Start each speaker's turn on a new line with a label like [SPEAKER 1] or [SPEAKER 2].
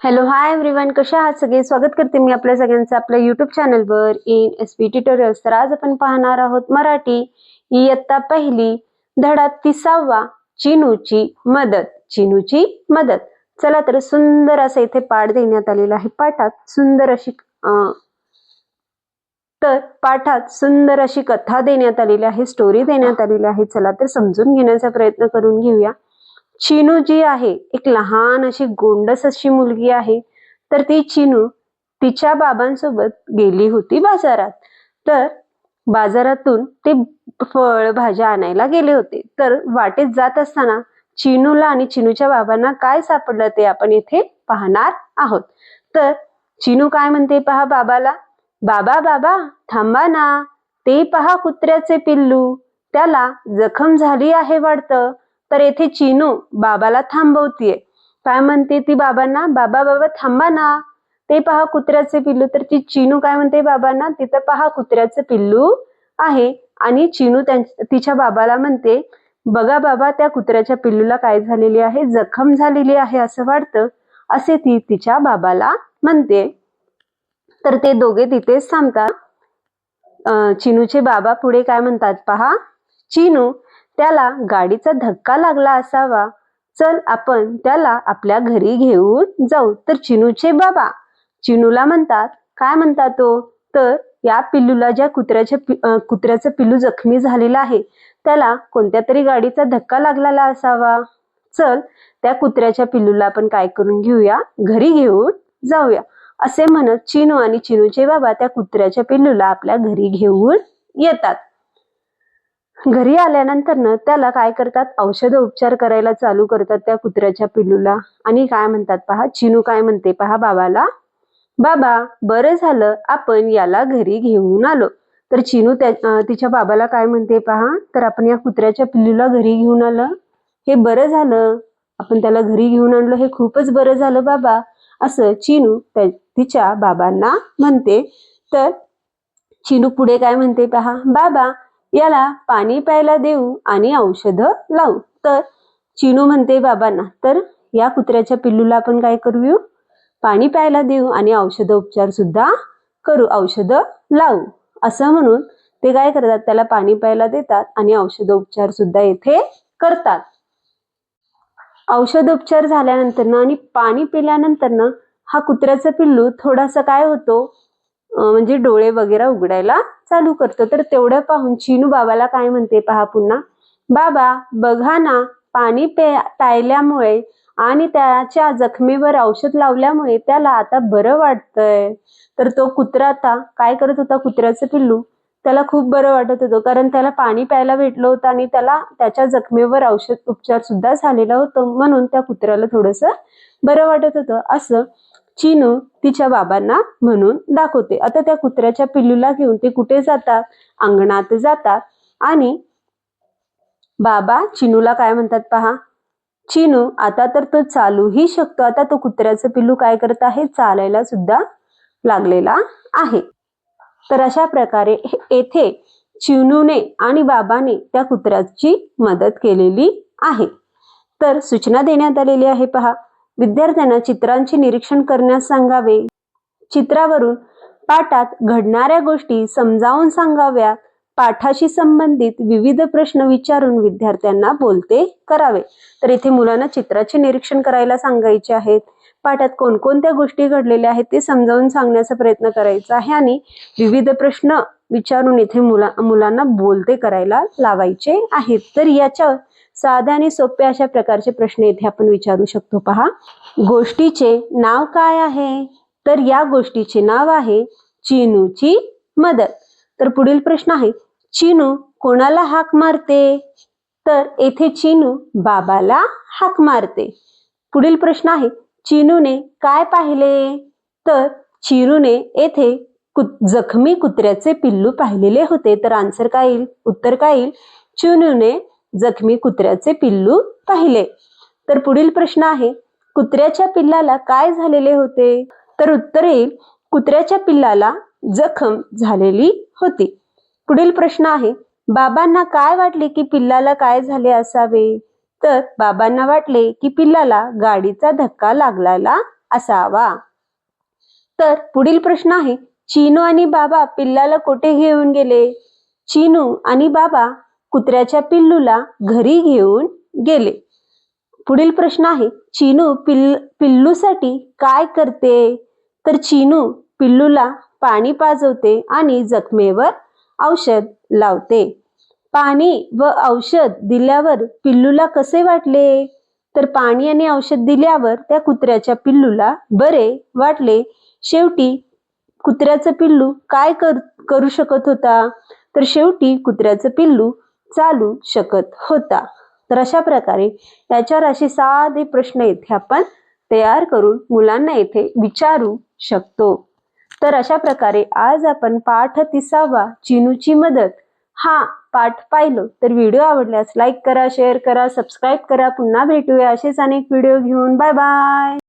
[SPEAKER 1] Hello hi everyone, कशा आहात सगळे? स्वागत करते मी आपल्या सगळ्यांचं आपल्या युट्यूब चॅनलवर इन एसपी ट्युटोरियल्स. तर आज आपण पाहणार आहोत मराठी इयत्ता पहिली धडा 30वा चिनूची मदत. चिनूची मदत. चला तर सुंदर असं इथे पाठ देण्यात आलेला आहे. पाठात सुंदर अशी कथा देण्यात आलेली आहे, स्टोरी देण्यात आलेली आहे. चला तर समजून घेण्याचा प्रयत्न करून घेऊया. चिनू जी आहे एक लहान अशी गोंडस अशी मुलगी आहे. तर ती चिनू तिच्या बाबांसोबत गेली होती बाजारात. तर बाजारातून ते फळ भाज्या आणायला गेले होते. तर वाटेत जात असताना चिनूला आणि चिनूच्या बाबांना काय सापडलं ते आपण इथे पाहणार आहोत. तर चिनू काय म्हणते पहा बाबाला, बाबा बाबा थांबा ना, ते पहा कुत्र्याचे पिल्लू, त्याला जखम झाली आहे वाटतं. तर येथे चिनू बाबाला थांबवतीये. काय म्हणते ती बाबांना, बाबा बाबा थांबा ना, ते पहा कुत्र्याचे पिल्लू. तर ती चिनू काय म्हणते बाबांना, तिथं पहा कुत्र्याचे पिल्लू आहे. आणि चिनू तिच्या बाबाला म्हणते, बघा बाबा त्या कुत्र्याच्या पिल्लूला काय झालेली आहे, जखम झालेली आहे असं वाटतं, असे ती तिच्या बाबाला म्हणते. तर ते दोघे तिथेच थांबतात. चिनूचे बाबा पुढे काय म्हणतात पहा, चिनू त्याला गाडीचा धक्का लागला असावा, चल आपण त्याला आपल्या घरी घेऊन जाऊ. तर चिनूचे बाबा चिनूला म्हणतात, काय म्हणतात तो, तर या पिल्लूला, ज्या कुत्र्याचं पिल्लू जखमी झालेलं आहे, त्याला कोणत्या तरी गाडीचा धक्का लागलेला असावा, चल त्या कुत्र्याच्या पिल्लूला आपण काय करून घेऊया, घरी घेऊन जाऊया. असे म्हणत चिनू आणि चिनूचे बाबा त्या कुत्र्याच्या पिल्लूला आपल्या घरी घेऊन येतात. घरी आल्यानंतर त्याला काय करतात, औषध उपचार करायला चालू करतात त्या कुत्र्याच्या पिल्लूला. आणि काय म्हणतात पहा, चिनू काय म्हणते पहा बाबाला, बाबा बरं झालं आपण याला घरी घेऊन आलो. तर चिनू तिच्या बाबाला काय म्हणते पहा, तर आपण या कुत्र्याच्या पिल्लूला घरी घेऊन आलं, हे बरं झालं, आपण त्याला घरी घेऊन आणलं, हे खूपच बरं झालं बाबा, असं चिनू तिच्या बाबांना म्हणते. तर चिनू पुढे काय म्हणते पहा, बाबा याला पाणी प्यायला देऊ आणि औषध लावू. तर चिनू म्हणते बाबांना, तर या कुत्र्याच्या पिल्लूला आपण काय करू, पाणी प्यायला देऊ आणि औषधोपचार सुद्धा करू, औषध लावू. असं म्हणून ते काय करतात, त्याला पाणी प्यायला देतात आणि औषधोपचार सुद्धा येथे करतात. औषधोपचार झाल्यानंतर आणि पाणी पिल्यानंतर हा कुत्र्याचा पिल्लू थोडासा काय होतो, म्हणजे डोळे वगैरे उघडायला चालू करतो. तर तेवढं पाहून चिनू बाबाला काय म्हणते पहा पुन्हा, बाबा बघा ना, पाणी प्यायल्यामुळे आणि त्याच्या जखमेवर औषध लावल्यामुळे त्याला आता बरं वाटतंय. तर तो कुत्रा आता काय करत होता, कुत्र्याचं पिल्लू, त्याला खूप बरं वाटत होतं, कारण त्याला पाणी प्यायला भेटलं होतं आणि त्याला त्याच्या जखमेवर औषध उपचार सुद्धा झालेला होतं, म्हणून त्या कुत्र्याला थोडंसं बरं वाटत होतं, असं चिनू तिच्या बाबांना म्हणून दाखवते. आता त्या कुत्र्याच्या पिल्लूला घेऊन ते कुठे जातात, अंगणात जातात. आणि बाबा चिनूला काय म्हणतात पहा, चिनू आता तर तो चालूही शकतो. आता तो कुत्र्याचं पिल्लू काय करत आहे, चालायला सुद्धा लागलेला आहे. तर अशा प्रकारे येथे चिनूने आणि बाबाने त्या कुत्र्याची मदत केलेली आहे. तर सूचना देण्यात आलेली आहे पहा, विद्यार्थ्यांना चित्रांचे निरीक्षण करण्यास सांगावे. चित्रावरून पाठात घडणाऱ्या गोष्टी समजावून सांगाव्या. पाठाशी संबंधित विविध प्रश्न विचारून विद्यार्थ्यांना बोलते करावे. तर इथे मुलांना चित्राचे निरीक्षण करायला सांगायचे आहेत. पाठात कोणकोणत्या गोष्टी घडलेल्या आहेत ते समजावून सांगण्याचा प्रयत्न करायचा आहे आणि विविध प्रश्न विचारून इथे मुलांना बोलते करायला लावायचे आहेत. तर याच्या साध्या आणि सोप्या अशा प्रकारचे प्रश्न इथे आपण विचारू शकतो पहा. गोष्टीचे नाव काय आहे, तर या गोष्टीचे नाव आहे चिनूची मदत. तर पुढील प्रश्न आहे, चिनू कोणाला हाक मारते, तर येथे चिनू बाबाला हाक मारते. पुढील प्रश्न आहे, चिनूने काय पाहिले, तर चिनूने येथे जखमी कुत्र्याचे पिल्लू पाहिलेले होते. तर आन्सर काय येईल, उत्तर काय येईल, चिनूने जखमी कुत्र्याचे पिल्लू पाहिले. तर पुढील प्रश्न आहे, कुत्र्याच्या पिल्लाला काय झालेले होते, तर उत्तर येईल, कुत्र्याच्या पिल्लाला जखम झालेली होती. पुढील प्रश्न आहे, बाबांना काय वाटले की पिल्लाला काय झाले असावे, तर बाबांना वाटले की पिल्लाला गाडीचा धक्का लागलेला असावा? तर पुढील प्रश्न आहे, चिनू आणि बाबा पिल्लाला कोठे घेऊन गेले? चिनू आणि बाबा कुत्र्याच्या पिल्लूला घरी घेऊन गेले. पुढील प्रश्न आहे, चिनू पिल्लूसाठी काय करते? तर चिनू पिल्लूला पाणी पाजवते आणि जखमेवर औषध लावते. पाणी व औषध दिल्यावर पिल्लूला कसे वाटले? तर पाणी आणि औषध दिल्यावर त्या कुत्र्याच्या पिल्लूला बरे वाटले. शेवटी कुत्र्याचं पिल्लू काय करू शकत होता? तर शेवटी कुत्र्याचं पिल्लू चालू शकत होता. तर अशा प्रकारे याच्यावर असे साधे प्रश्न इथे आपण तयार करून मुलांना इथे विचारू शकतो. तर अशा प्रकारे आज आपण पाठ 30वा चिनूची मदत हा पाठ पाहिलो. तर व्हिडिओ आवडल्यास लाईक करा, शेअर करा, सबस्क्राईब करा. पुन्हा भेटूया असेच अनेक व्हिडिओ घेऊन. Bye bye.